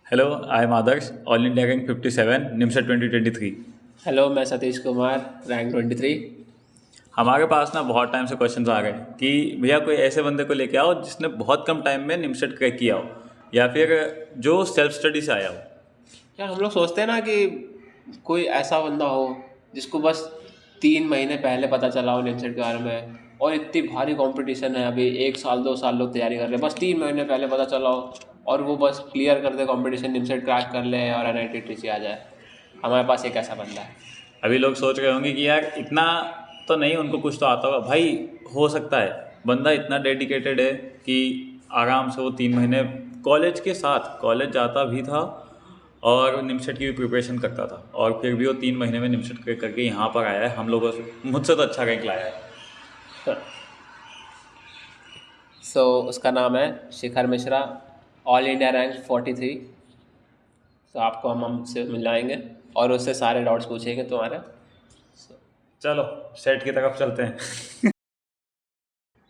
Hello, I am Adarsh, all India rank 57, निमसर 2023। Hello, मैं Satish Kumar, rank 23। हमारे पास ना बहुत टाइम से क्वेश्चंस आ गए कि भैया कोई ऐसे बंदे को लेके आओ जिसने बहुत कम टाइम में निमसर क्रैक किया हो, या फिर जो सेल्फ स्टडी से आया हो। यार हम लोग सोचते हैं ना कि कोई ऐसा बंदा हो जिसको बस 3 महीने पहले पता चला हो निमसेट के बारे में, और इतनी भारी कंपटीशन है, अभी 1 साल 2 साल लोग तैयारी कर रहे हैं, बस 3 महीने पहले पता चला हो और वो बस क्लियर कर दे कंपटीशन, निमसेट क्रैक कर ले और NIT आ जाए। हमारे पास एक ऐसा बंदा है। अभी लोग सोच रहे होंगे कि यार इतना तो नहीं, उनको कुछ तो आता होगा। भाई, हो सकता है बंदा इतना डेडिकेटेड है कि आराम से वो 3 महीने कॉलेज के साथ कॉलेज जाता भी था और निमसेट की भी प्रिपरेशन करता था, और फिर भी वो 3 महीने में निमसेट क्रैक करके यहाँ पर आया है। हम लोगों से, मुझसे तो अच्छा रैंक लाया है। उसका नाम है शिखर मिश्रा, ऑल इंडिया रैंक 43। आपको हम हमसे मिलाएंगे और उससे सारे डाउट्स पूछेंगे तुम्हारे। चलो सेट की तरफ चलते हैं।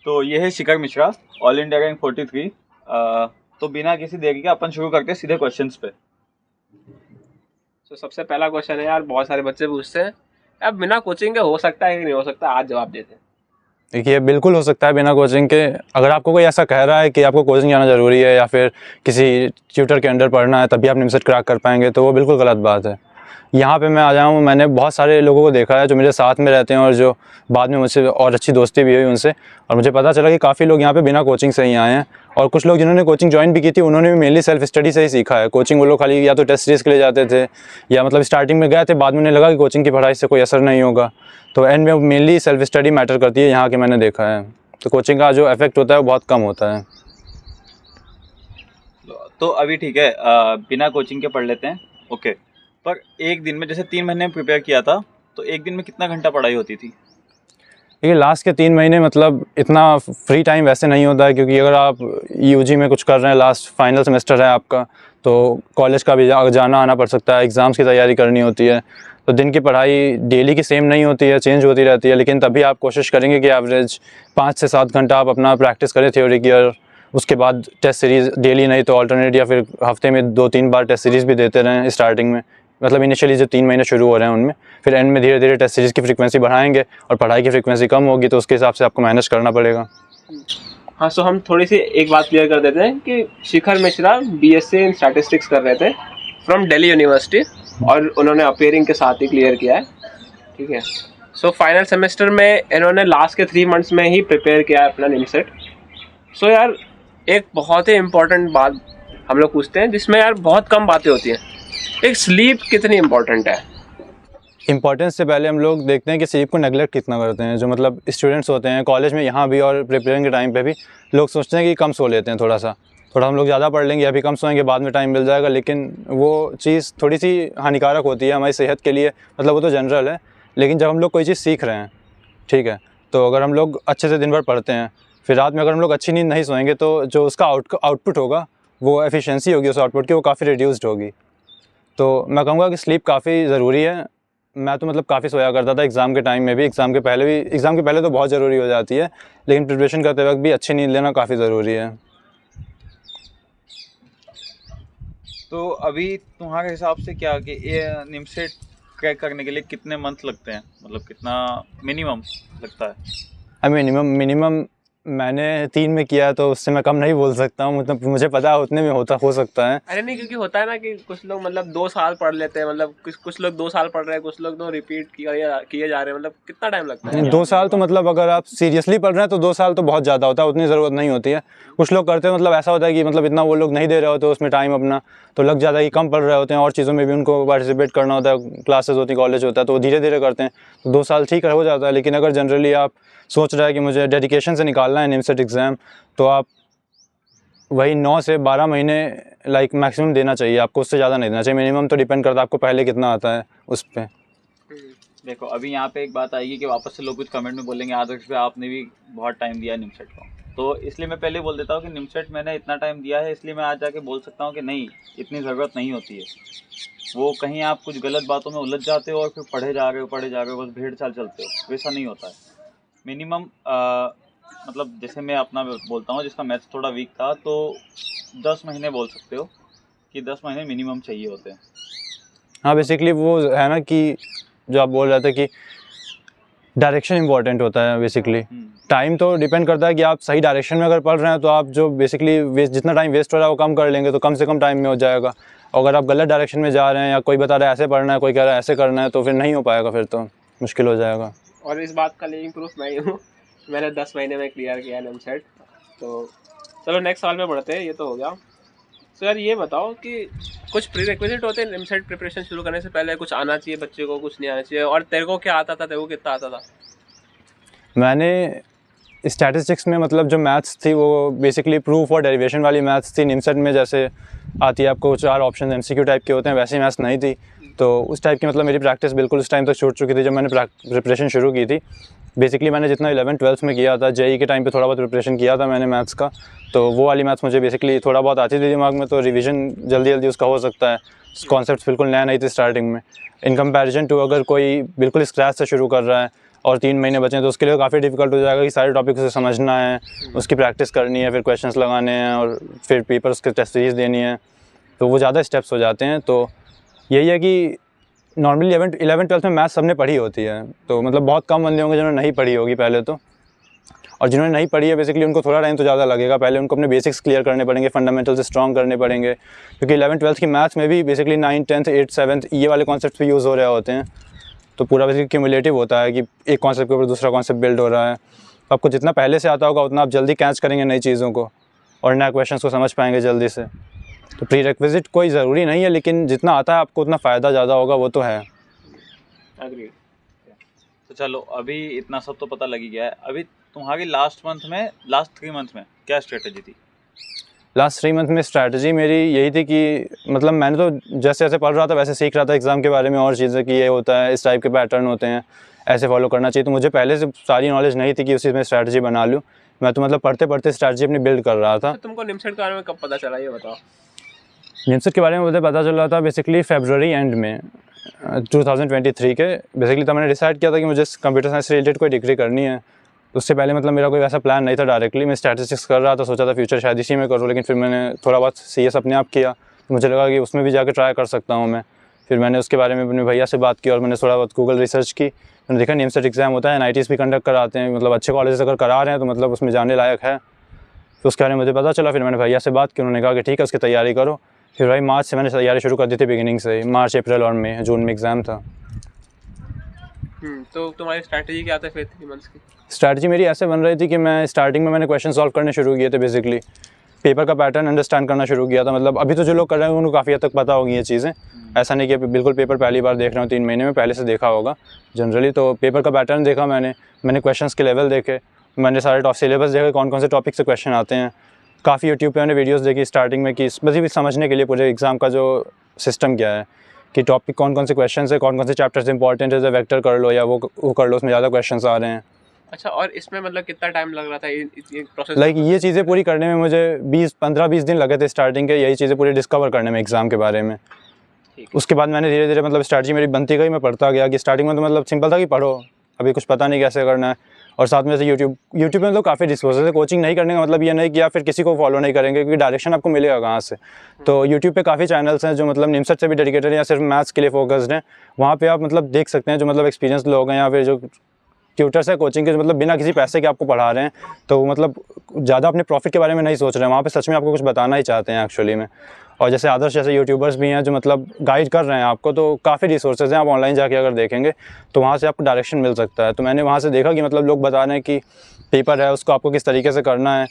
तो ये है शिखर मिश्रा, ऑल इंडिया रैंक 43। तो बिना किसी देरी के अपन शुरू करते हैं सीधे क्वेश्चंस पे। सबसे पहला क्वेश्चन है यार, बहुत सारे बच्चे पूछते हैं अब बिना कोचिंग के हो सकता है कि नहीं हो सकता, आज जवाब देते हैं। देखिए, बिल्कुल हो सकता है बिना कोचिंग के। अगर आपको कोई ऐसा कह रहा है कि आपको कोचिंग जाना ज़रूरी है या फिर किसी ट्यूटर के अंडर पढ़ना है तभी आप निमसेट क्रैक कर पाएंगे, तो वो बिल्कुल गलत बात है। यहाँ पे मैं आ जाऊँ, मैंने बहुत सारे लोगों को देखा है जो मेरे साथ में रहते हैं और जो बाद में मुझसे और अच्छी दोस्ती भी हुई उनसे, और मुझे पता चला कि काफ़ी लोग यहाँ पे बिना कोचिंग से ही आए हैं। और कुछ लोग जिन्होंने कोचिंग ज्वाइन भी की थी उन्होंने भी मेनली सेल्फ स्टडी से ही सीखा है। कोचिंग वो लोग खाली या तो टेस्ट सीरीज़ के लिए जाते थे या मतलब स्टार्टिंग में गए थे, बाद में उन्हें लगा कि कोचिंग की पढ़ाई से कोई असर नहीं होगा, तो एंड में मेनली सेल्फ स्टडी मैटर करती है यहाँ के, मैंने देखा है। तो कोचिंग का जो इफेक्ट होता है वो बहुत कम होता है। तो अभी ठीक है, बिना कोचिंग के पढ़ लेते हैं, ओके। पर एक दिन में, जैसे 3 महीने में प्रिपेयर किया था, तो एक दिन में कितना घंटा पढ़ाई होती थी? देखिए, लास्ट के 3 महीने मतलब इतना फ्री टाइम वैसे नहीं होता है, क्योंकि अगर आप यूजी में कुछ कर रहे हैं, लास्ट फाइनल सेमेस्टर है आपका, तो कॉलेज का भी जाना आना पड़ सकता है, एग्ज़ाम्स की तैयारी करनी होती है, तो दिन की पढ़ाई डेली की सेम नहीं होती है, चेंज होती रहती है। लेकिन तभी आप कोशिश करेंगे कि एवरेज 5 से 7 घंटा आप अपना प्रैक्टिस करें थ्योरी की, और उसके बाद टेस्ट सीरीज़ डेली नहीं तो अल्टरनेट या फिर हफ्ते में 2-3 बार टेस्ट सीरीज़ भी देते रहें स्टार्टिंग में। मतलब इनिशियली जो 3 महीने शुरू हो रहे हैं उनमें, फिर एंड में धीरे धीरे टेस्ट सीरीज़ की फ्रीक्वेंसी बढ़ाएंगे और पढ़ाई की फ्रीक्वेंसी कम होगी, तो उसके हिसाब से आपको मैनेज करना पड़ेगा। हाँ, हम थोड़ी सी एक बात क्लियर कर देते हैं कि शिखर मिश्रा BSc इन स्टैटिस्टिक्स कर रहे थे फ्रॉम दिल्ली यूनिवर्सिटी, और उन्होंने अपेयरिंग के साथ ही क्लियर किया है, ठीक है। फाइनल सेमेस्टर में इन्होंने लास्ट के 3 मंथ्स में ही प्रिपेयर किया है अपना निमसेट। यार, एक बहुत ही इम्पोर्टेंट बात हम लोग पूछते हैं जिसमें यार बहुत कम बातें होती हैं, एक स्लीप कितनी इम्पोर्टेंट है। इंपॉर्टेंस से पहले हम लोग देखते हैं कि स्लीप को नेगलेक्ट कितना करते हैं। जो मतलब स्टूडेंट्स होते हैं कॉलेज में, यहाँ भी और प्रिपेयरिंग के टाइम पे भी, लोग सोचते हैं कि कम सो लेते हैं, थोड़ा हम लोग ज़्यादा पढ़ लेंगे, अभी कम सोएंगे, बाद में टाइम मिल जाएगा, लेकिन वो चीज़ थोड़ी सी हानिकारक होती है हमारी सेहत के लिए। मतलब वो तो जनरल है, लेकिन जब हम लोग कोई चीज़ सीख रहे हैं, ठीक है, तो अगर हम लोग अच्छे से दिन भर पढ़ते हैं, फिर रात में अगर हम लोग अच्छी नींद नहीं सोएंगे, तो जो उसका आउटपुट होगा, वो एफिशिएंसी होगी उस आउटपुट की, वो काफ़ी रिड्यूस्ड होगी। तो मैं कहूँगा कि स्लीप काफ़ी ज़रूरी है। मैं तो मतलब काफ़ी सोया करता था एग्ज़ाम के टाइम में भी, एग्ज़ाम के पहले भी। एग्ज़ाम के पहले तो बहुत ज़रूरी हो जाती है, लेकिन प्रिपरेशन करते वक्त भी अच्छी नींद लेना काफ़ी ज़रूरी है। तो अभी तुम्हारे हिसाब से क्या कि ये निमसेट क्रैक करने के लिए कितने मंथ लगते हैं, मतलब कितना मिनिमम लगता है? मिनिमम मैंने 3 में किया है, तो उससे मैं कम नहीं बोल सकता हूँ। मतलब मुझे पता है उतने में हो सकता है। अरे नहीं, क्योंकि होता है ना कि कुछ लोग मतलब 2 साल पढ़ लेते हैं, मतलब कुछ लोग 2 साल पढ़ रहे हैं, कुछ लोग तो रिपीट किए जा रहे हैं। मतलब कितना टाइम लगता है? 2 साल तो मतलब अगर आप सीरियसली पढ़ रहे हैं तो 2 साल तो बहुत ज़्यादा होता है, उतनी ज़रूरत नहीं होती है। कुछ लोग करते हैं, मतलब ऐसा होता है कि मतलब इतना वो लोग नहीं दे रहे होते उसमें टाइम अपना, तो लग जाता है कि कम पढ़ रहे होते हैं, और चीज़ों में भी उनको पार्टिसिपेट करना होता है, क्लासेस होती, कॉलेज होता है, तो वो धीरे धीरे करते हैं, तो 2 साल ठीक हो जाता है। लेकिन अगर जनरली आप सोच रहे हैं कि मुझे डेडिकेशन से निकालना है निमसेट एग्ज़ाम, तो आप वही 9 से 12 महीने लाइक मैक्सिमम देना चाहिए आपको, उससे ज़्यादा नहीं देना चाहिए। मिनिमम तो डिपेंड करता है आपको पहले कितना आता है उस पर। देखो, अभी यहाँ पे एक बात आएगी कि वापस से लोग कुछ कमेंट में बोलेंगे आदर्श भाई आपने भी बहुत टाइम दिया है निमसेट को, तो इसलिए मैं पहले बोल देता हूँ कि निमसेट मैंने इतना टाइम दिया है, इसलिए मैं आज जाके बोल सकता हूँ कि नहीं, इतनी ज़रूरत नहीं होती है। वो कहीं आप कुछ गलत बातों में उलझ जाते हो और फिर पढ़े जा रहे हो, बस भेड़ चाल चलते हो, वैसा नहीं होता है। मिनिमम मतलब जैसे मैं अपना बोलता हूँ, जिसका मैथ्स थोड़ा वीक था, तो 10 महीने बोल सकते हो कि 10 महीने मिनिमम चाहिए होते हैं। हाँ बेसिकली वो है ना कि जो आप बोल रहे थे कि डायरेक्शन इंपॉर्टेंट होता है बेसिकली। टाइम तो डिपेंड करता है कि आप सही डायरेक्शन में अगर पढ़ रहे हैं तो आप जो बेसिकली वेस्ट जितना टाइम वेस्ट हो रहा है वो कम कर लेंगे तो कम से कम टाइम में हो जाएगा। अगर आप गलत डायरेक्शन में जा रहे हैं या कोई बता रहा है ऐसे पढ़ना है, कोई कह रहा है ऐसे करना है, तो फिर नहीं हो पाएगा, फिर तो मुश्किल हो जाएगा। और इस बात का लिविंग प्रूफ मैं ही हूँ। मैंने 10 महीने में क्लियर किया NIMSET। तो चलो नेक्स्ट साल में बढ़ते हैं, ये तो हो गया। तो यार ये बताओ कि कुछ प्री रिक्विजिट होते हैं NIMSET प्रिपरेशन शुरू करने से पहले? कुछ आना चाहिए बच्चे को, कुछ नहीं आना चाहिए? और तेरे को क्या आता था, तेरे को कितना आता था? मैंने स्टैटिस्टिक्स में मतलब जो मैथ्स थी वो बेसिकली प्रूफ और डेरिवेशन वाली मैथ्स थी। निमसेट में जैसे आती है आपको 4 ऑप्शन MCQ टाइप के होते हैं, वैसी मैथ्स नहीं थी। तो उस टाइप की मतलब मेरी प्रैक्टिस बिल्कुल उस टाइम तक छूट चुकी थी जब मैंने प्रिपरेशन शुरू की थी। बेसिकली मैंने जितना 11th-12th में किया था, JEE के टाइम पे थोड़ा बहुत प्रिपरेशन किया था मैंने मैथ्स का, तो वो वाली मैथ्स मुझे बेसिकली थोड़ा बहुत आती थी दिमाग में, तो रिवीजन जल्दी जल्दी उसका हो सकता है। कॉन्सेप्ट्स बिल्कुल नया नहीं थे स्टार्टिंग में, इन कंपैरिजन टू अगर कोई बिल्कुल स्क्रैच से शुरू कर रहा है और 3 महीने बचे हैं तो उसके लिए काफ़ी डिफिकल्ट हो जाएगा कि सारे टॉपिक उसे समझना है, उसकी प्रैक्टिस करनी है, फिर क्वेश्चंस लगाने हैं और फिर पेपर उसके टेस्ट सीरीज देनी है, तो वो ज़्यादा स्टेप्स हो जाते हैं। तो यही है कि नॉर्मली 11th-12th में मैथ्स सबने पढ़ी होती है, तो मतलब बहुत कम बंदे होंगे जिन्होंने नहीं पढ़ी होगी पहले तो। और जिन्होंने नहीं पढ़ी है बेसिकली उनको थोड़ा टाइम तो ज़्यादा लगेगा, पहले उनको अपने बेसिक्स क्लियर करने पड़ेंगे, फंडामेंटल्स स्ट्रॉन्ग करने पड़ेंगे, क्योंकि 11th-12th की मैथ्स में भी basically 9th, 10th, 8th, 7th ये वाले कॉन्सेप्ट भी यूज़ हो रहे होते हैं। तो पूरा बेसिकली क्यूमुलेटिव होता है कि एक कॉन्सेप्ट के ऊपर दूसरा कॉन्सेप्ट बिल्ड हो रहा है। तो आपको जितना पहले से आता होगा उतना आप जल्दी कैच करेंगे नई चीज़ों को और नए क्वेश्चंस को समझ पाएंगे जल्दी से। तो प्री रिक्विजिट कोई ज़रूरी नहीं है, लेकिन जितना आता है आपको उतना फ़ायदा ज़्यादा होगा, वो तो है। एग्रीड। तो चलो अभी इतना सब तो पता लग ही गया है। अभी तुम्हारी लास्ट 3 मंथ में क्या स्ट्रेटेजी थी? लास्ट 3 मंथ में स्ट्रैटेजी मेरी यही थी कि मतलब मैंने तो जैसे जैसे पढ़ रहा था वैसे सीख रहा था एग्ज़ाम के बारे में और चीज़ें कि ये होता है, इस टाइप के पैटर्न होते हैं, ऐसे फॉलो करना चाहिए। तो मुझे पहले से सारी नॉलेज नहीं थी कि उसी में स्ट्रैटेजी बना लूँ। मैं तो मतलब पढ़ते पढ़ते स्ट्रैटेजी अपनी बिल्ड कर रहा था। तो तुमको NIMSET के बारे में कब पता चला, ये बताओ? निमसेट के बारे में मुझे पता चला था बेसिकली फरवरी एंड में 2023 के। बेसिकली तब मैंने डिसाइड किया था कि मुझे कंप्यूटर साइंस से रिलेटेड कोई डिग्री करनी है। उससे पहले मतलब मेरा कोई वैसा प्लान नहीं था डायरेक्टली, मैं स्टैटिस्टिक्स कर रहा था, सोचा था फ्यूचर शायद इसी में करूँ, लेकिन फिर मैंने थोड़ा बहुत CS अपने आप किया तो मुझे लगा कि उसमें भी जाकर ट्राई कर सकता हूँ मैं। फिर मैंने उसके बारे में अपने भैया से बात की और मैंने थोड़ा बहुत गूगल रिसर्च की। मैंने देखा NIMSET एग्ज़ाम होता है, NITs भी कंडक्ट कराते हैं, मतलब अच्छे कॉलेज अगर करा रहे हैं तो मतलब उसमें जाने लायक है। तो उसके बारे में मुझे पता चला, फिर मैंने भैया से बात की, उन्होंने कहा कि ठीक है उसकी तैयारी करो। फिर भाई मार्च से मैंने तैयारी शुरू कर दी थी, बिगिनिंग से ही। मार्च, अप्रैल और मई, जून में एग्ज़ाम था। तो तुम्हारी स्ट्रैटेजी क्या था फिर 3 मंथ्स की? स्ट्रैटेजी मेरी ऐसे बन रही थी कि मैं स्टार्टिंग में मैंने क्वेश्चन सॉल्व करने शुरू किए थे, बेसिकली पेपर का पैटर्न अंडरस्टैंड करना शुरू किया था। मतलब अभी तो जो लोग कर रहे हैं उनको काफ़ी हद तक पता होगी ये चीज़ें, ऐसा नहीं कि बिल्कुल पेपर पहली बार देख रहा हूँ, 3 महीने में पहले से देखा होगा जनरली। तो पेपर का पैटर्न देखा मैंने क्वेश्चंस के लेवल देखे, मैंने सारे टॉप सिलेबस देखे, कौन कौन से टॉपिक से क्वेश्चन आते हैं। काफ़ी यूट्यूब पे मैंने वीडियोस देखी स्टार्टिंग में कि बस ये समझने के लिए पूरे एग्ज़ाम का जो सिस्टम क्या है, कि टॉपिक कौन कौन से क्वेश्चन है, कौन कौन से चैप्टर्स इंपॉर्टेंट है, वेक्टर कर लो या वो कर लो, उसमें ज़्यादा क्वेश्चन आ रहे हैं। अच्छा, और इसमें मतलब कितना टाइम लग रहा था ये प्रोसेस? लाइक ये चीज़ें पूरी करने में मुझे 15-20 दिन लगे थे स्टार्टिंग के, यही चीज़ें पूरी डिस्कवर करने में एग्ज़ाम के बारे में। उसके बाद मैंने धीरे धीरे मतलब स्ट्रैटेजी मेरी बनती गई, मैं पढ़ता गया। कि स्टार्टिंग में तो मतलब सिंपल था कि पढ़ो, अभी कुछ पता नहीं कैसे करना है, और साथ में से यूट्यूब में तो काफ़ी रिसोर्सेज है। कोचिंग नहीं करने का मतलब ये नहीं कि आप फिर किसी को फॉलो नहीं करेंगे, क्योंकि डायरेक्शन आपको मिलेगा कहाँ से। तो यूट्यूब पे काफ़ी चैनल्स हैं जो मतलब NIMSET से भी डेडिकेटेड या सिर्फ मैथ्स के लिए फोकस्ड हैं। वहाँ पे आप मतलब देख सकते हैं जो मतलब एक्सपीरियंस लोग हैं या फिर जो ट्यूटर्स है कोचिंग के, जो मतलब बिना किसी पैसे के आपको पढ़ा रहे हैं, तो मतलब ज़्यादा अपने प्रॉफिट के बारे में नहीं सोच रहे हैं, वहाँ पे सच में आपको कुछ बताना ही चाहते हैं एक्चुअली में। और जैसे आदर्श जैसे यूट्यूबर्स भी हैं जो मतलब गाइड कर रहे हैं आपको, तो काफ़ी रिसोर्सेज हैं। आप ऑनलाइन जाके अगर देखेंगे तो वहाँ से आपको डायरेक्शन मिल सकता है। तो मैंने वहाँ से देखा कि मतलब लोग बता रहे हैं कि पेपर है उसको आपको किस तरीके से करना है।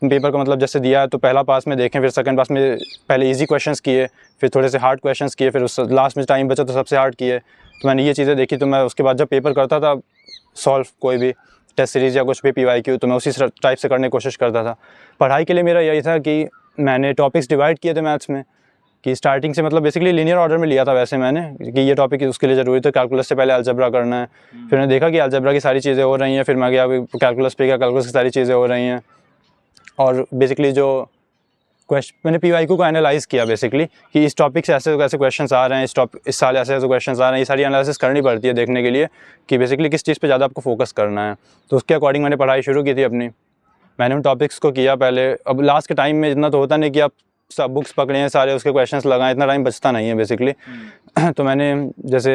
पेपर का मतलब जैसे दिया है तो पहला पास में देखें, फिर सेकंड पास में पहले इजी क्वेश्चंस किए, फिर थोड़े से हार्ड क्वेश्चंस किए, फिर उस लास्ट में टाइम बचा तो सबसे हार्ड किए। तो मैंने ये चीज़ें देखी, तो मैं उसके बाद जब पेपर करता था सॉल्व कोई भी टेस्ट सीरीज़ या कुछ भी PYQ, तो मैं उसी टाइप से करने की कोशिश करता था। पढ़ाई के लिए मेरा यही था कि मैंने टॉपिक्स डिवाइड किए थे मैथ्स में, कि स्टार्टिंग से मतलब बेसिकली लीनियर ऑर्डर में लिया था वैसे मैंने, कि ये टॉपिक उसके लिए ज़रूरी था। कैलकुलस से पहले अलजेब्रा करना है, फिर मैंने देखा कि अलजेब्रा की सारी चीज़ें हो रही हैं, फिर मैं गया कैलकुलस पे गया, कैलकुलस की सारी चीज़ें हो रही हैं। और बेसिकली जो मैंने PYQ को एनालाइज़ किया बेसिकली, कि इस टॉपिक से ऐसे ऐसे क्वेश्चंस आ रहे हैं, इस साल ऐसे ऐसे क्वेश्चंस आ रहे हैं, ये सारी एनालिसिस करनी पड़ती है देखने के लिए कि बेसिकली किस चीज़ पे ज़्यादा आपको फोकस करना है। तो उसके अकॉर्डिंग मैंने पढ़ाई शुरू की थी अपनी। मैंने उन टॉपिक्स को किया पहले। अब लास्ट के टाइम में इतना तो होता नहीं कि आप सब बुक्स पकड़े हैं सारे, उसके क्वेश्चंस लगाए, इतना टाइम बचता नहीं है बेसिकली। तो मैंने जैसे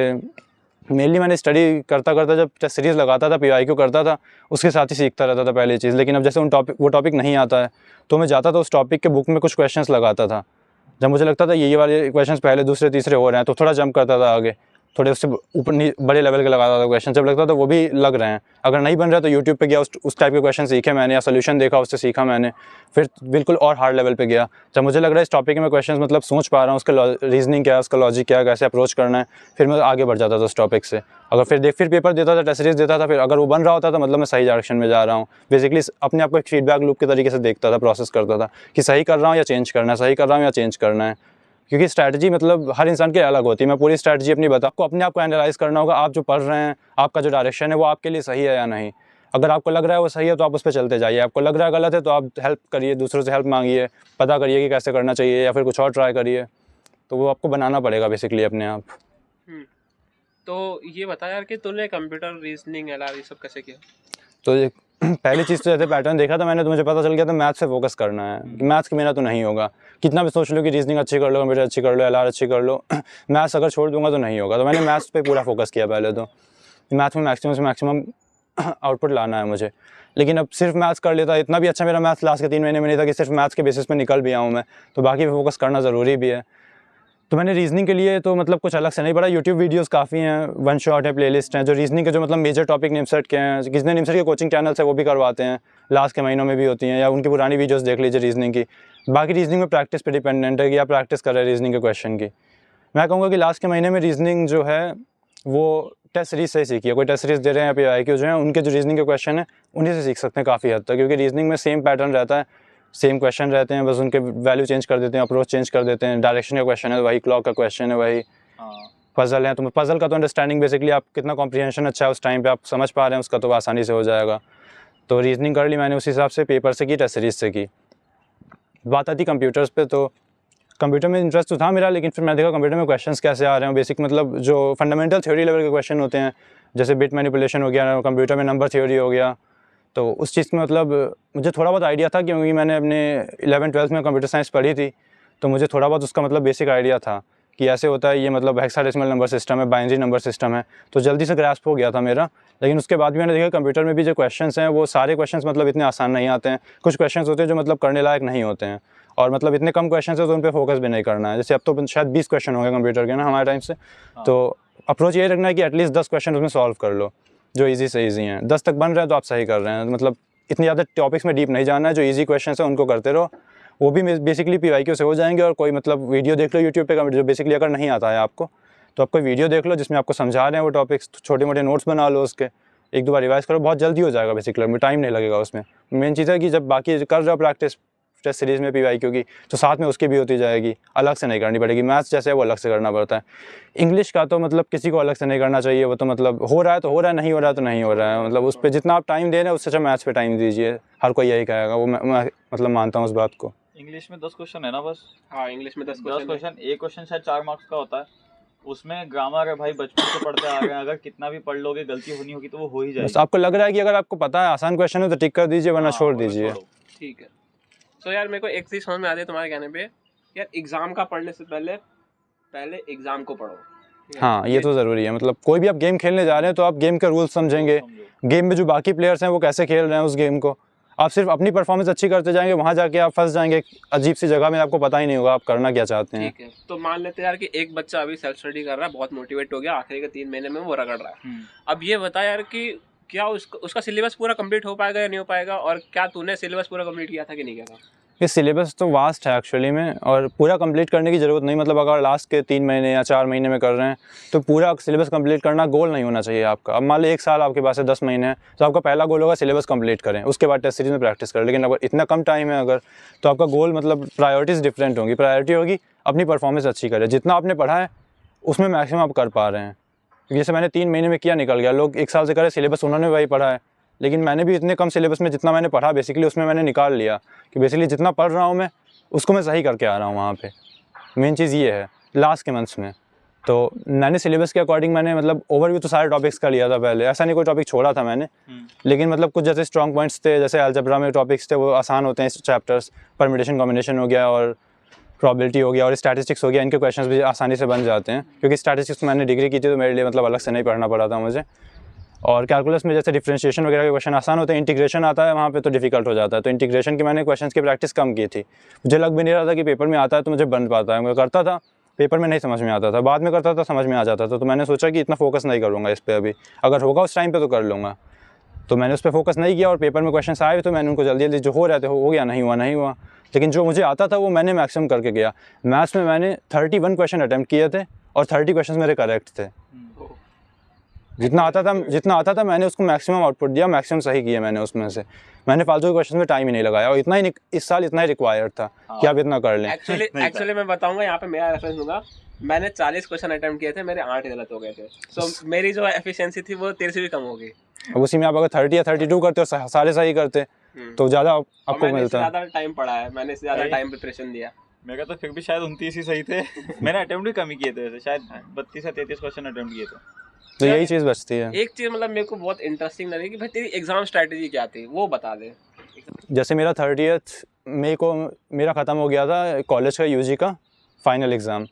मेनली मैंने स्टडी करता करता जब टेस्ट सीरीज़ लगाता था, PYQ करता था, उसके साथ ही सीखता रहता था पहली चीज़। लेकिन अब जैसे वो टॉपिक नहीं आता है तो मैं जाता था उस टॉपिक के बुक में कुछ क्वेश्चंस लगाता था। जब मुझे लगता था ये वाले क्वेश्चंस पहले दूसरे तीसरे हो रहे हैं तो थोड़ा जंप करता था आगे, थोड़े उससे ऊपर बड़े लेवल के लगाता था क्वेश्चन। जब लगता था वो भी लग रहे हैं, अगर नहीं बन रहा तो यूट्यूब पे गया, उस टाइप के क्वेश्चन सीखे मैंने या सोल्यूशन देखा, उससे सीखा मैंने, फिर बिल्कुल और हार्ड लेवल पे गया। जब मुझे लग रहा है इस टॉपिक में क्वेश्चन मतलब सोच पा रहा हूँ, उसका रीजनिंग क्या है, उसका लॉजिक क्या है, कैसे अप्रोच करना है, फिर मैं आगे बढ़ जाता था उस टॉपिक से। अगर फिर पेपर देता था, टेस्ट सीरीज देता था, फिर अगर वो बन रहा होता था मतलब मैं सही डायरेक्शन में जा रहा हूँ। बेसिकली अपने आप को एक फीडबैक लूप के तरीके से देखता था, प्रोसेस करता था कि सही कर रहा हूँ या चेंज करना है, सही कर रहा हूँ या चेंज करना है। क्योंकि स्ट्रैटेजी मतलब हर इंसान की अलग होती है। मैं पूरी स्ट्रैटेजी अपनी बता, आपको अपने आप को एनालाइज करना होगा, आप जो पढ़ रहे हैं, आपका जो डायरेक्शन है वो आपके लिए सही है या नहीं। अगर आपको लग रहा है वो सही है तो आप उस पर चलते जाइए, आपको लग रहा है गलत है तो आप हेल्प करिए, दूसरों से हेल्प मांगिए, पता करिए कि कैसे करना चाहिए, या फिर कुछ और ट्राई करिए। तो वो आपको बनाना पड़ेगा बेसिकली अपने आप। तो ये बता यार कि तूने कंप्यूटर रीजनिंग LR ये सब कैसे किया? तो ये पहली चीज़ तो जैसे पैटर्न देखा था मैंने, तो मुझे पता चल गया था मैथ्स से फोकस करना है कि मैथ्स के बिना तो नहीं होगा। कितना भी सोच लो कि रीजनिंग अच्छी कर लो, कंप्यूटर अच्छी कर लो, LR अच्छी कर लो, मैथ्स अगर छोड़ दूंगा तो नहीं होगा। तो मैंने मैथ्स पे पूरा फोकस किया पहले। तो मैथ्स में मैक्सिमम से मैक्सिमम आउटपुट लाना है मुझे। लेकिन अब सिर्फ मैथ्स कर लेता, इतना भी अच्छा मेरा मैथ्स लास्ट के 3 महीने में नहीं था कि सिर्फ मैथ्स के बेसिस पे निकल भी आऊँ मैं, तो बाकी पे फोकस करना ज़रूरी भी है। तो मैंने रीजनिंग के लिए तो मतलब कुछ अलग से नहीं पढ़ा, यूट्यूब वीडियोस काफ़ी हैं, वन शॉट है, प्लेलिस्ट हैं जो रीजनिंग के जो मतलब मेजर टॉपिक निमसेट के हैं। किसने निमसेट के कोचिंग चैनल्स है वो भी करवाते हैं, लास्ट के महीनों में भी होती हैं, या उनकी पुरानी वीडियोस देख लीजिए रीजनिंग की। बाकी रीजनिंग में प्रैक्टिस पे डिपेंडेंट है कि आप प्रैक्टिस कर रहे हैं रीजनिंग के क्वेश्चन की। मैं कहूँगा कि लास्ट के महीने में रीजनिंग जो है वो टेस्ट सीरीज से ही सीखी है। कोई टेस्ट सीरीज दे रहे हैं या PYQ जो है उनके जो रीजनिंग के क्वेश्चन है उन्हीं से सीख सकते हैं काफ़ी हद तक, क्योंकि रीजनिंग में सेम पैटर्न रहता है, सेम क्वेश्चन रहते हैं, बस उनके वैल्यू चेंज कर देते हैं, अप्रोच चेंज कर देते हैं। डायरेक्शन का क्वेश्चन है वही, क्लॉक का क्वेश्चन है वही, पजल है तो पजल का तो अंडरस्टैंडिंग बेसिकली आप कितना कॉम्प्रिहेंशन अच्छा है उस टाइम पे आप समझ पा रहे हैं उसका, तो आसानी से हो जाएगा। तो रीजनिंग कर ली मैंने उस हिसाब से, पेपर से की, टेस्ट सीरीज से की। बात आती कंप्यूटर्स पे, तो कंप्यूटर में इंटरेस्ट तो था मेरा, लेकिन फिर मैंने देखा कंप्यूटर में क्वेश्चंस कैसे आ रहे हैं। बेसिक मतलब जो फंडामेंटल थ्योरी लेवल के क्वेश्चन होते हैं, जैसे बिट मैनिपुलेशन हो गया, कंप्यूटर में नंबर थ्योरी हो गया, तो उस चीज़ में मतलब मुझे थोड़ा बहुत आइडिया था, क्योंकि मैंने अपने 11th-12th में कंप्यूटर साइंस पढ़ी थी, तो मुझे थोड़ा बहुत उसका मतलब बेसिक आइडिया था कि ऐसे होता है, ये मतलब हेक्साडेसिमल नंबर सिस्टम है, बाइनरी नंबर सिस्टम है, तो जल्दी से ग्रास्प हो गया था मेरा। लेकिन उसके बाद भी मैंने देखा कंप्यूटर में भी जो क्वेश्चंस हैं वो सारे क्वेश्चंस मतलब इतने आसान नहीं आते हैं। कुछ क्वेश्चंस होते हैं जो मतलब करने लायक नहीं होते हैं, और मतलब इतने कम क्वेश्चंस है तो उन पर फोकस भी नहीं करना है। जैसे अब तो शायद 20 क्वेश्चन हो गए कंप्यूटर के ना हमारे टाइम से, तो अप्रोच ये रखना है कि एटलीस्ट 10 क्वेश्चन उसमें सॉल्व कर लो जो ईजी से ईजी हैं। 10 तक बन रहे हैं तो आप सही कर रहे हैं, मतलब इतनी ज़्यादा टॉपिक्स में डीप नहीं जाना है, जो ईजी क्वेश्चन है उनको करते रहो, वो भी बेसिकली PYQ से हो जाएंगे। और कोई मतलब वीडियो देख लो यूट्यूब पे का, जो बेसिकली अगर नहीं आता है आपको तो आप कोई वीडियो देख लो जिसमें आपको समझा रहे हैं वो टॉपिक्स, छोटे मोटे नोट्स बना लो उसके, 1-2 बार रिवाइज करो, बहुत जल्दी हो जाएगा बेसिकली, टाइम नहीं लगेगा उसमें। मेन चीज़ है कि जब बाकी कर रहे हो प्रैक्टिस टेस्ट सीरीज़ में PYQ की, तो साथ में उसकी भी होती जाएगी, अलग से नहीं करनी पड़ेगी। मैथ्स जैसे है वो अलग से करना पड़ता है। इंग्लिश का तो मतलब किसी को अलग से नहीं करना चाहिए, वो तो मतलब हो रहा है तो हो रहा है, नहीं हो रहा है तो नहीं हो रहा है, मतलब उस पर जितना आप टाइम दे रहे हैं उससे अच्छा मैथ्स पे टाइम दीजिए। हर कोई यही कहेगा, वो मैं मतलब मानता हूँ उस बात को। इंग्लिश में 10 क्वेश्चन है ना बस? हाँ, इंग्लिश में 10 क्वेश्चन, एक क्वेश्चन शायद 4 मार्क्स का होता है। उसमें ग्रामर है भाई, बचपन से पढ़ते आ रहे हैं, अगर कितना भी पढ़ लोगे गलती होनी होगी तो वो हो ही जाएगी। बस आपको लग रहा है कि अगर आपको पता है आसान क्वेश्चन है तो टिक कर दीजिए, वरना छोड़ दीजिए। ठीक है। तो यार मेरे को एक चीज़ समझ में आती है तुम्हारे कहने पे, यार एग्ज़ाम का पढ़ने से पहले एग्ज़ाम को पढ़ो। हाँ, ये तो ज़रूरी है। मतलब कोई भी आप गेम खेलने जा रहे हैं तो आप गेम के रूल्स समझेंगे, गेम में जो बाकी प्लेयर्स हैं वो कैसे खेल रहे हैं उस गेम को। आप सिर्फ अपनी परफॉर्मेंस अच्छी करते जाएंगे, वहाँ जाके आप फंस जाएंगे अजीब सी जगह में, आपको पता ही नहीं होगा आप करना क्या चाहते हैं। ठीक है, तो मान लेते हैं यार कि एक बच्चा अभी सेल्फ स्टडी कर रहा है, बहुत मोटिवेट हो गया, आखिरी के 3 महीने में वो रगड़ रहा है। अब ये बता यार कि क्या उसका सिलेबस पूरा कंप्लीट हो पाएगा या नहीं हो पाएगा, और क्या तूने सिलेबस पूरा कंप्लीट किया था कि नहीं किया था? ये सिलेबस तो वास्ट है एक्चुअली में, और पूरा कंप्लीट करने की ज़रूरत नहीं। मतलब अगर लास्ट के 3 महीने या 4 महीने में कर रहे हैं तो पूरा सिलेबस कंप्लीट करना गोल नहीं होना चाहिए आपका। अब मान लो 1 साल आपके पास है, 10 महीने हैं, तो आपका पहला गोल होगा सिलेबस कंप्लीट करें, उसके बाद टेस्ट सीरीज में प्रैक्टिस करें। लेकिन अगर इतना कम टाइम है अगर, तो आपका गोल मतलब प्रायोरिटीज़ डिफरेंट होंगी। प्रायोरिटी होगी अपनी परफॉर्मेंस अच्छी करें, जितना आपने पढ़ा है उसमें मैक्सिमम आप कर पा रहे हैं। जैसे मैंने 3 महीने में किया, निकल गया। लोग 1 साल से करें, सिलेबस उन्होंने वही पढ़ा है, लेकिन मैंने भी इतने कम सिलेबस में जितना मैंने पढ़ा बेसिकली उसमें मैंने निकाल लिया कि बेसिकली जितना पढ़ रहा हूँ मैं उसको मैं सही करके आ रहा हूँ वहाँ पे। मेन चीज़ ये है लास्ट के मंथ्स में। तो मैंने सिलेबस के अकॉर्डिंग मैंने मतलब ओवरव्यू तो सारे टॉपिक्स का लिया था पहले, ऐसा नहीं कोई टॉपिक छोड़ा था मैंने। लेकिन मतलब कुछ जैसे स्ट्रॉन्ग पॉइंट्स थे, जैसे अलजेब्रा में टॉपिक्स थे वो आसान होते हैं चैप्टर्स, परम्यूटेशन कॉम्बिनेशन हो गया, और प्रोबेबिलिटी हो गया और स्टैटिस्टिक्स हो गया, इनके क्वेश्चंस भी आसानी से बन जाते हैं, क्योंकि स्टैटिस्टिक्स मैंने डिग्री की थी तो मेरे लिए मतलब अलग से नहीं पढ़ना पड़ा था मुझे। और कैलकुलस में जैसे डिफरेंशिएशन वगैरह के क्वेश्चन आसान होते हैं, इंटीग्रेशन आता है वहाँ पे तो डिफिकल्ट हो जाता है। तो इंटीग्रेशन की मैंने क्वेश्चंस की प्रैक्टिस कम की थी, मुझे लग भी नहीं रहा था कि पेपर में आता है तो मुझे बन पाता है। मैं करता था, पेपर में नहीं समझ में आता था, बाद में करता था समझ में आ जाता था। तो मैंने सोचा कि इतना फोकस नहीं करूँगा इस पर अभी, अगर होगा उस टाइम पर तो कर लूँगा। तो मैंने उस पर फोकस नहीं किया और पेपर में क्वेश्चन आए तो मैंने उनको जल्दी जल्दी जो हो रहे थे हो गया, नहीं हुआ नहीं हुआ। लेकिन जो मुझे आता था वो मैंने मैक्सिमम करके गया। मैथ्स में मैंने 31 क्वेश्चन अटैम्प्ट किए थे और 30 क्वेश्चन मेरे करेक्ट थे। जितना आता था मैंने उसको मैक्सिमम आउटपुट दिया, मैक्सिमम सही किया मैंने उसमें से। मैंने फालतू के क्वेश्चन में टाइम ही नहीं लगाया और इतना ही इस साल इतना ही रिक्वायर्ड था कि आप इतना कर लें। एक्चुअली मैं बताऊंगा, यहाँ पे मेरा रेफरेंस दूंगा। मैंने 40 क्वेश्चन अटेम्प्ट किए थे, मेरे 8 गलत हो गए थे। सो मेरी जो एफिशिएंसी थी वो तेरे से भी कम हो गई। अब उसी में आप अगर 30 या 32 करते और सारे सही करते तो ज़्यादा आपको मिलता। ज़्यादा टाइम पड़ा है, मैंने इससे ज़्यादा टाइम प्रिपरेशन दिया। मेरा तो फिर भी शायद 29 ही सही थे। मैंने अटेम्प्ट भी कम ही किए थे वैसे, शायद 32 या 33 क्वेश्चन अटेम्प्ट किए थे। तो यही चीज़ बचती है। एक चीज़ मतलब मेरे को बहुत इंटरेस्टिंग लगी कि भाई तेरी एग्जाम स्ट्रेटजी क्या थी, वो बता दे। जैसे मेरा 30 मई को मेरा ख़त्म हो गया था कॉलेज का यूजी का फाइनल एग्ज़ाम,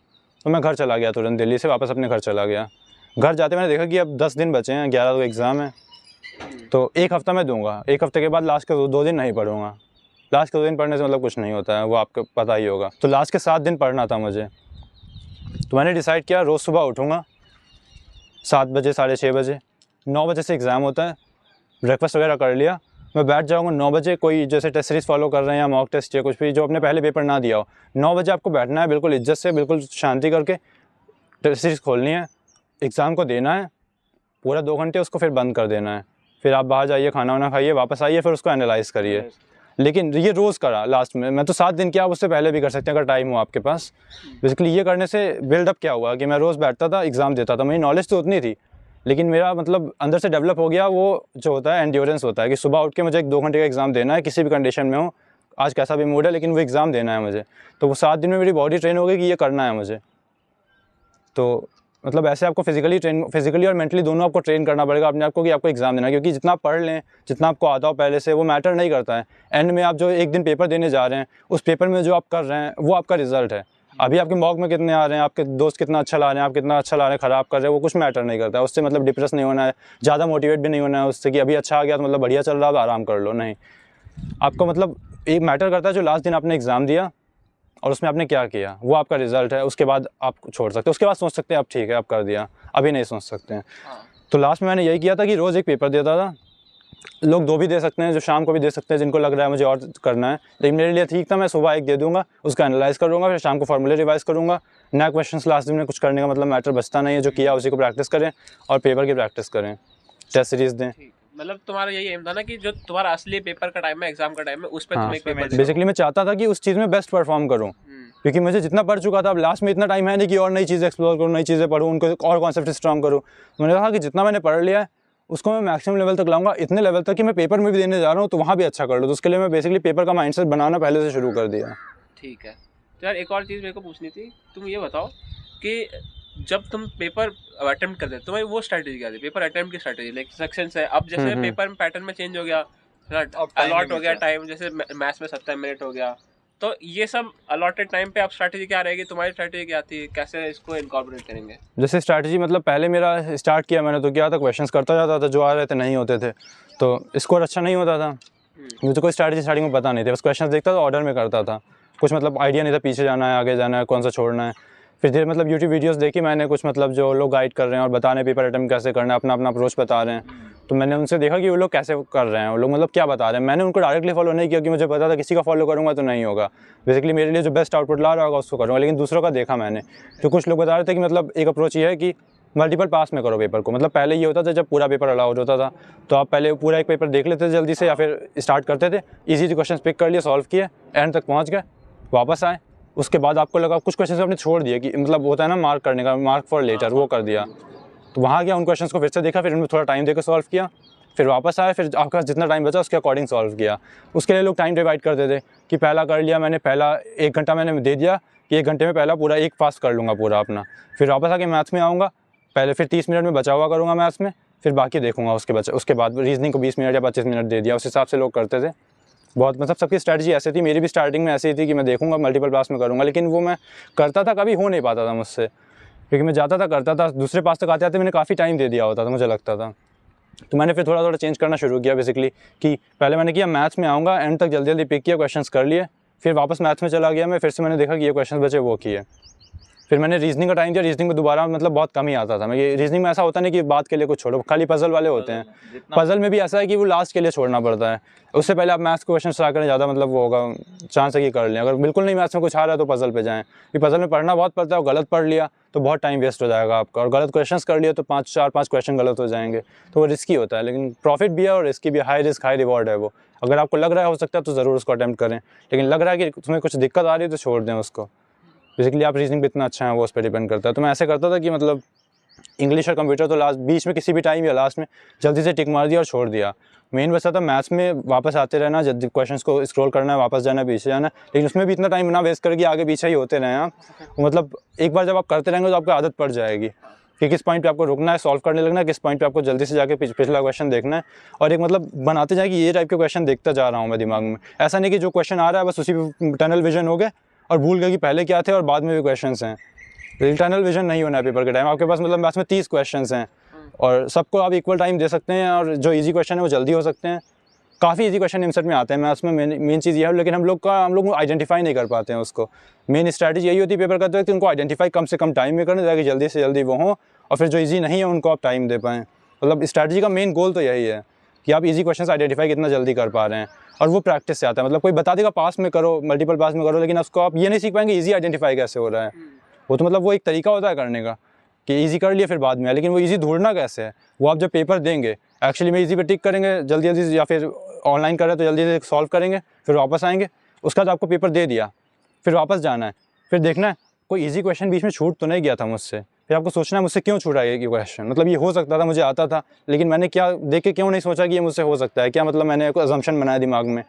तो मैं घर चला गया तुरंत, दिल्ली से वापस अपने घर चला गया। घर जाते मैंने देखा कि अब 10 दिन बचे हैं, 11 को एग्ज़ाम है, तो एक हफ़्ता मैं दूंगा। एक हफ़्ते के बाद लास्ट के 2 दिन नहीं पढ़ूंगा। लास्ट के 2 दिन पढ़ने से मतलब कुछ नहीं होता है, वो आपको पता ही होगा। तो लास्ट के 7 दिन पढ़ना था मुझे, तो मैंने डिसाइड किया रोज़ सुबह उठूँगा 7 बजे 6:30 बजे, 9 बजे से एग्ज़ाम होता है, ब्रेकफास्ट वगैरह कर लिया, मैं बैठ जाऊँगा 9 बजे। कोई जैसे टेस्ट सीरीज़ फॉलो कर रहे हैं या मॉक टेस्ट या कुछ भी जो अपने पहले पेपर ना दिया हो, 9 बजे आपको बैठना है बिल्कुल इज्जत से, बिल्कुल शांति करके टेस्ट सीरीज़ खोलनी है, एग्ज़ाम को देना है, पूरा 2 घंटे उसको फिर बंद कर देना है। फिर आप बाहर जाइए, खाना वाना खाइए, वापस आइए, फिर उसको एनालाइज़ करिए। लेकिन ये रोज़ करा लास्ट में, मैं तो 7 दिन किया, आप उससे पहले भी कर सकते हैं अगर टाइम हो आपके पास। बेसिकली ये करने से बिल्डअप क्या हुआ कि मैं रोज़ बैठता था, एग्ज़ाम देता था। मेरी नॉलेज तो उतनी थी, लेकिन मेरा मतलब अंदर से डेवलप हो गया वो जो होता है एंड्योरेंस होता है कि सुबह उठ के मुझे 2 घंटे का एग्ज़ाम देना है, किसी भी कंडीशन में हो, आज कैसा भी मूड है, लेकिन वो एग्ज़ाम देना है मुझे। तो वो 7 दिन में मेरी बॉडी ट्रेन हो गई कि ये करना है मुझे। तो मतलब ऐसे आपको फिजिकली और मेंटली दोनों आपको ट्रेन करना पड़ेगा अपने आप को कि आपको एग्ज़ाम देना है, क्योंकि जितना आप पढ़ लें, जितना आपको आता हो पहले से, वो मैटर नहीं करता है। एंड में आप जो एक दिन पेपर देने जा रहे हैं, उस पेपर में जो आप कर रहे हैं वो आपका रिजल्ट है। अभी आपके मॉक में कितने आ रहे हैं, आपके दोस्त कितना अच्छा ला रहे हैं, आप कितना अच्छा ला रहे हैं, ख़राब कर रहे हैं, वो कुछ मैटर नहीं करता है। उससे मतलब डिप्रेस नहीं होना है, ज़्यादा मोटिवेट भी नहीं होना है उससे कि अभी अच्छा आ गया तो मतलब बढ़िया चल रहा है, आराम कर लो। नहीं, आपको मतलब एक मैटर करता है जो लास्ट दिन आपने एग्ज़ाम दिया और उसमें आपने क्या किया, वो आपका रिजल्ट है। उसके बाद आप छोड़ सकते हैं, उसके बाद सोच सकते हैं अब ठीक है अब कर दिया, अभी नहीं सोच सकते हैं। तो लास्ट में मैंने यही किया था कि रोज़ एक पेपर देता था। लोग 2 भी दे सकते हैं, जो शाम को भी दे सकते हैं, जिनको लग रहा है मुझे और करना है। लेकिन मेरे लिए ठीक था, मैं सुबह एक दे दूंगा, उसका एनालाइज करूँगा, फिर शाम को फॉर्मूले रिवाइज करूँगा। नया क्वेश्चन लास्ट दिन में कुछ करने का मतलब मैटर बचता नहीं है। जो किया उसी को प्रैक्टिस करें और पेपर की प्रैक्टिस करें, टेस्ट सीरीज दें। मतलब तुम्हारा यही एम था ना कि जो तुम्हारा असली पेपर का टाइम है, एग्जाम का टाइम है, उस पर तुम एक पेपर दे। बेसिकली मैं चाहता था कि उस चीज़ में बेस्ट परफॉर्म करूँ, क्योंकि मुझे जितना पढ़ चुका था, अब लास्ट में इतना टाइम है नहीं कि और नई चीज़ें एक्सप्लोर करूँ, नई चीज़ें पढ़ूँ, उनको और कॉन्सेप्ट स्ट्रॉन्ग करूँ। मैंने कहा कि जितना मैंने पढ़ लिया है उसको मैं मैक्सिमम लेवल तक लाऊंगा, इतने लेवल तक कि मैं पेपर में भी देने जा रहा हूँ तो वहाँ भी अच्छा कर लूँ। तो उसके लिए मैं बेसिकली पेपर का माइंडसेट बनाना पहले से शुरू कर दिया। ठीक है। तो यार एक और चीज़ मेरे को पूछनी थी, तुम ये बताओ कि जब तुम पेपर अटेम्प्ट करते तुम्हारी वो स्ट्रैटेजी क्या थी, पेपर अटेम्प्ट की स्ट्रैटेजी? लाइक सेक्शन है, अब जैसे पेपर पेटर्न में चेंज हो गया, अलॉट हो गया टाइम, जैसे मैथ्स में 70 मिनट हो गया, तो ये सब अलॉटेड टाइम पे अब स्ट्रैटेजी क्या रहेगी, तुम्हारी स्ट्रैटेजी क्या थी, कैसे इसको इनकॉर्पोरेट करेंगे? जैसे स्ट्रैटेजी मतलब पहले मेरा स्टार्ट किया मैंने तो क्या था, क्वेश्चंस करता जाता था, जो आ रहे थे नहीं होते थे तो स्कोर अच्छा नहीं होता था। मुझे कोई स्ट्रैटेजी स्टार्टिंग में पता नहीं थी, बस क्वेश्चंस देखता था, ऑर्डर में करता था, कुछ मतलब आइडिया नहीं था पीछे जाना है आगे जाना है कौन सा छोड़ना है। फिर धीरे मतलब यूट्यूब वीडियोस देखी मैंने, कुछ मतलब जो लोग गाइड कर रहे हैं और बता रहे हैं पेपर अटेम्प्ट कैसे करना है, अपना अपना अप्रोच बता रहे हैं, तो मैंने उनसे देखा कि वो लोग कैसे कर रहे हैं, वो लोग मतलब क्या बता रहे हैं। मैंने उनको डायरेक्टली फॉलो नहीं किया, कि मुझे पता था किसी का फॉलो करूँगा तो नहीं होगा। बेसिकली मेरे लिए जो बेस्ट आउटपुट ला रहा होगा उसको करूँगा, लेकिन दूसरों का देखा मैंने। तो कुछ लोग बता रहे थे कि मतलब एक अप्रोच ये है कि मल्टीपल पास में करो पेपर को। मतलब पहले ये होता था जब पूरा पेपर अलाउड होता था तो आप पहले पूरा एक पेपर देख लेते थे जल्दी से, या फिर स्टार्ट करते थे, ईजी क्वेश्चन पिक कर लिए, सॉल्व किए, एंड तक पहुँच गए, वापस आए। उसके बाद आपको लगा कुछ क्वेश्चन आपने छोड़ दिए, कि मतलब होता है ना मार्क करने का, मार्क फॉर लेटर, वो कर दिया। तो वहाँ गया, उन क्वेश्चंस को फिर से देखा, फिर उनमें थोड़ा टाइम देकर सॉल्व किया, फिर वापस आए, फिर आपके पास जितना टाइम बचा उसके अकॉर्डिंग सॉल्व किया। उसके लिए लोग टाइम डिवाइड करते थे कि पहला कर लिया मैंने, पहला 1 घंटा मैंने दे दिया कि 1 घंटे में पहला पूरा एक पास कर लूँगा पूरा अपना, फिर वापस आके मैथ्स में आऊँगा, पहले फिर 30 मिनट में बचा हुआ करूँगा मैथ्स में, फिर बाकी देखूँगा उसके बाद रीजनिंग को 20 मिनट या 25 मिनट दे दिया। उस हिसाब से लोग करते थे। बहुत मतलब सबकी स्ट्रैटेजी ऐसी थी, मेरी भी स्टार्टिंग में ऐसी थी कि मैं देखूंगा मल्टीपल पास में करूँगा, लेकिन वो मैं करता था कभी हो नहीं पाता था मुझसे, क्योंकि मैं जाता था करता था, दूसरे पास तक आते आते मैंने काफ़ी टाइम दे दिया होता था मुझे लगता था। तो मैंने फिर थोड़ा थोड़ा चेंज करना शुरू किया बेसिकली, कि पहले मैंने किया मैथ्स में आऊँगा, एंड तक जल्दी जल्दी पिक किया, क्वेश्चंस कर लिए, फिर वापस मैथ्स में चला गया मैं, फिर से मैंने देखा कि ये क्वेश्चन बचे वो किए। फिर मैंने रीजनिंग का टाइम दिया, रीजनिंग में दोबारा मतलब बहुत कम ही आता था मैं, ये रीजनिंग में ऐसा होता नहीं कि बात के लिए कुछ छोड़ो, खाली पजल वाले होते हैं, पजल में भी ऐसा है कि वो लास्ट के लिए छोड़ना पड़ता है, उससे पहले आप मैथ्स के क्वेश्चन स्टार्ट करें, ज़्यादा मतलब वो होगा चांस है कि कर लें। अगर बिल्कुल नहीं मैथ्स में कुछ आ रहा है तो पजल पे जाएँ, कि पजल में पढ़ना बहुत पड़ता है, और गलत पढ़ लिया तो बहुत टाइम वेस्ट हो जाएगा आपका, और गलत क्वेश्चंस कर लिया तो 4-5 क्वेश्चन गलत हो जाएंगे, तो वो रिस्की होता है। लेकिन प्रॉफिट भी है और रिस्की भी, हाई रिस्क हाई रिवॉर्ड है वो। अगर आपको लग रहा है हो सकता है तो ज़रूर उसको अटैम्प्ट करें, लेकिन लग रहा है कि तुम्हें कुछ दिक्कत आ रही है तो छोड़ दें उसको। बेसिकली आप रीजनिंग पे इतना अच्छा है वो उस पर डिपेंड करता है। तो मैं ऐसे करता था कि मतलब इंग्लिश और कंप्यूटर तो लास्ट बीच में किसी भी टाइम या लास्ट में जल्दी से टिक मार दिया और छोड़ दिया। मेन बचा था मैथ्स में वापस आते रहना, जब क्वेश्चंस को स्क्रॉल करना है, वापस जाना है, पीछे जाना है, लेकिन उसमें भी इतना टाइम ना वेस्ट करके आगे पीछे ही होते रहें आप। मतलब एक बार जब आप करते रहेंगे तो आपको आदत पड़ जाएगी कि किस पॉइंट पे आपको रुकना है, सॉल्व करने लगना है, किस पॉइंट पे आपको जल्दी से जाके पिछला क्वेश्चन देखना है, और एक मतलब बनाते जाए कि ये टाइप के क्वेश्चन देखता जा रहा हूँ मैं दिमाग में। ऐसा नहीं कि जो क्वेश्चन आ रहा है बस उसी पे टनल विजन हो गए और भूल गए कि पहले क्या थे और बाद में भी क्वेश्चंस हैं। टनल विजन नहीं होना है पेपर के टाइम। आपके पास मतलब मैथ्स में 30 क्वेश्चंस हैं और सबको आप इक्वल टाइम दे सकते हैं, और जो इजी क्वेश्चन है वो जल्दी हो सकते हैं। काफ़ी इजी क्वेश्चन निमसेट में आते हैं मैथ्स में, मेन चीज़ ये है, लेकिन हम लोग आइडेंटिफाई नहीं कर पाते हैं उसको। मेन स्ट्रैटेजी यही होती है पेपर करते वक्त कि उनको आइडेंटिफाई कम से कम टाइम में करना, ताकि जल्दी से जल्दी वो हों, और फिर जो इजी नहीं है उनको आप टाइम दे पाएँ। मतलब स्ट्रैटेजी का मेन गोल तो यही है कि आप इजी क्वेश्चंस आइडेंटिफाई कितना जल्दी कर पा रहे हैं, और वो प्रैक्टिस से आता है। मतलब कोई बता देगा पास में करो, मल्टीपल पास में करो, लेकिन उसको आप ये नहीं सीख पाएंगे इजी आइडेंटिफाई कैसे हो रहा है। वो तो मतलब वो एक तरीका होता है करने का कि इजी कर लिया फिर बाद में, लेकिन वो इजी ढूंढना कैसे है, वो आप जब पेपर देंगे एक्चुअली में इजी पे टिक करेंगे जल्दी जल्दी, या फिर ऑनलाइन कर रहे हैं तो जल्दी जल्दी सॉल्व करेंगे, फिर वापस आएंगे, उसका बाद आपको पेपर दे दिया, फिर वापस जाना है, फिर देखना है कोई इजी क्वेश्चन बीच में छूट तो नहीं गया था मुझसे, फिर आपको सोचना है मुझसे क्यों छूटा ये क्वेश्चन, मतलब ये हो सकता था, मुझे आता था, लेकिन मैंने क्या देख के क्यों नहीं सोचा कि ये मुझसे हो सकता है, क्या मतलब मैंने कोई अजम्पशन बनाया दिमाग में।